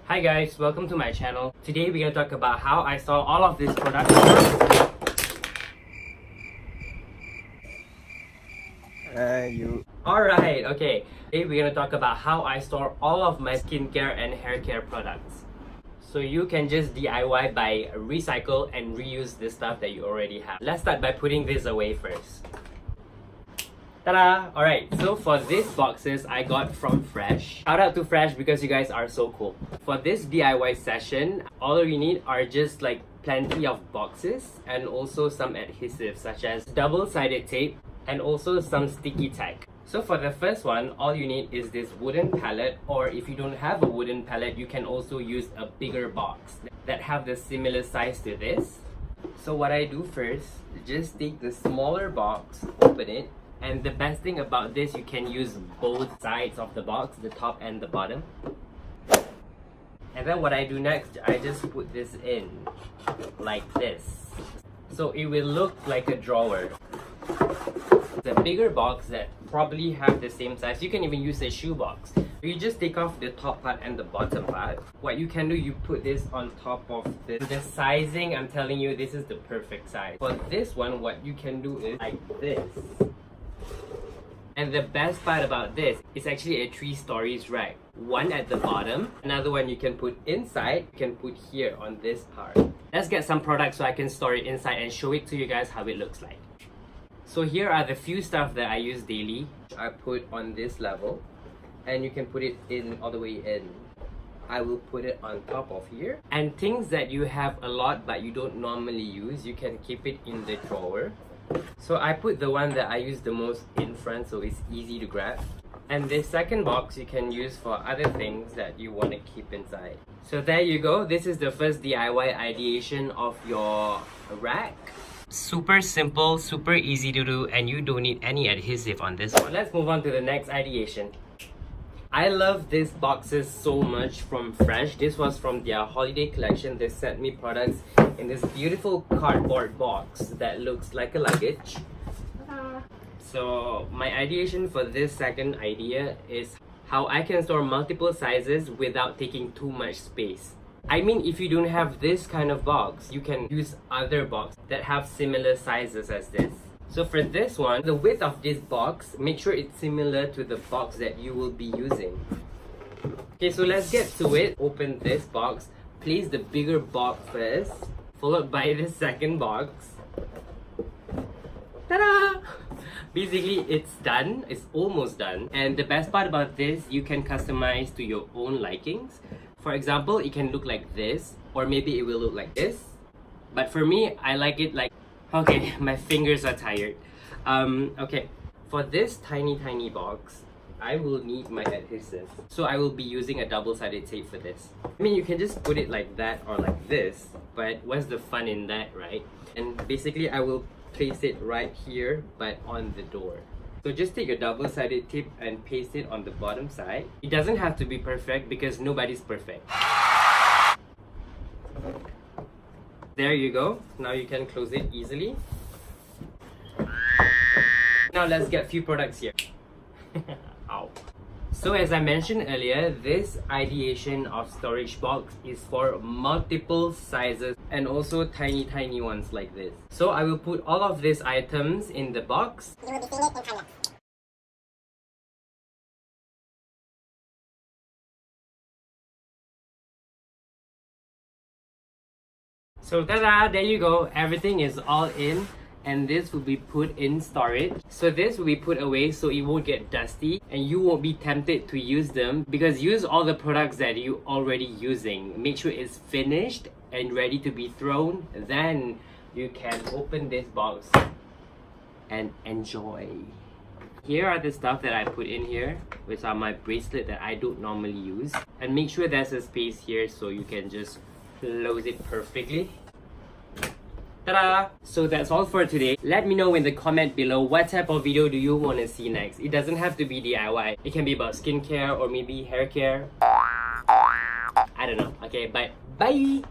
Hi guys, welcome to my channel. Today we're gonna talk about how I saw all of these products. Alright, okay. Today we're gonna talk about how I store all of my skincare and hair care products. So you can just DIY by recycle and reuse the stuff that you already have. Let's start by putting this away first. Ta-da! Alright, so for these boxes I got from Fresh. Shout out to Fresh because you guys are so cool. For this DIY session, all you need are just like plenty of boxes and also some adhesives such as double-sided tape and also some sticky tack. So for the first one, all you need is this wooden palette, or if you don't have a wooden palette, you can also use a bigger box that have the similar size to this. So what I do first, just take the smaller box, open it, and the best thing about this, you can use both sides of the box, the top and the bottom. And then what I do next, I just put this in like this. So it will look like a drawer. The bigger box that probably have the same size, you can even use a shoe box. You just take off the top part and the bottom part. What you can do, you put this on top of this. The sizing, I'm telling you, this is the perfect size. For this one, what you can do is like this. And the best part about this is actually a 3 stories rack. One at the bottom, another one you can put inside, you can put here on this part. Let's get some products so I can store it inside and show it to you guys how it looks like. So here are the few stuff that I use daily. I put on this level and you can put it in all the way in. I will put it on top of here. And things that you have a lot but you don't normally use, you can keep it in the drawer. So I put the one that I use the most in front so it's easy to grab. And this second box you can use for other things that you want to keep inside. So there you go. This is the first DIY ideation of your rack. Super simple, super easy to do, and you don't need any adhesive on this one. Let's move on to the next ideation. I love these boxes so much from Fresh. This was from their holiday collection. They sent me products in this beautiful cardboard box that looks like a luggage. So my ideation for this second idea is how I can store multiple sizes without taking too much space. I mean, if you don't have this kind of box, you can use other boxes that have similar sizes as this. So for this one, the width of this box, make sure it's similar to the box that you will be using. Okay, so let's get to it. Open this box, place the bigger box first, followed by the second box. Ta-da! Basically, it's done. It's almost done. And the best part about this, you can customize to your own likings. For example, it can look like this, or maybe it will look like this. But for me, I like it like... Okay, my fingers are tired. Okay, for this tiny box, I will need my adhesive. So I will be using a double-sided tape for this. I mean, you can just put it like that or like this, but what's the fun in that, right? And basically, I will place it right here, but on the door. So just take a double-sided tape and paste it on the bottom side. It doesn't have to be perfect because nobody's perfect. There you go. Now you can close it easily. Now let's get a few products here. Ow. So as I mentioned earlier, this ideation of storage box is for multiple sizes and also tiny ones like this. So I will put all of these items in the box. You will be seeing it in time lapse. So ta-da! There you go. Everything is all in. And this will be put in storage. So this will be put away so it won't get dusty and you won't be tempted to use them, because use all the products that you already using. Make sure it's finished and ready to be thrown. Then you can open this box and enjoy. Here are the stuff that I put in here, which are my bracelet that I don't normally use. And make sure there's a space here so you can just close it perfectly. Ta-da! So that's all for today. Let me know in the comment below what type of video do you want to see next. It doesn't have to be DIY. It can be about skincare or maybe hair care. I don't know. Okay, but bye!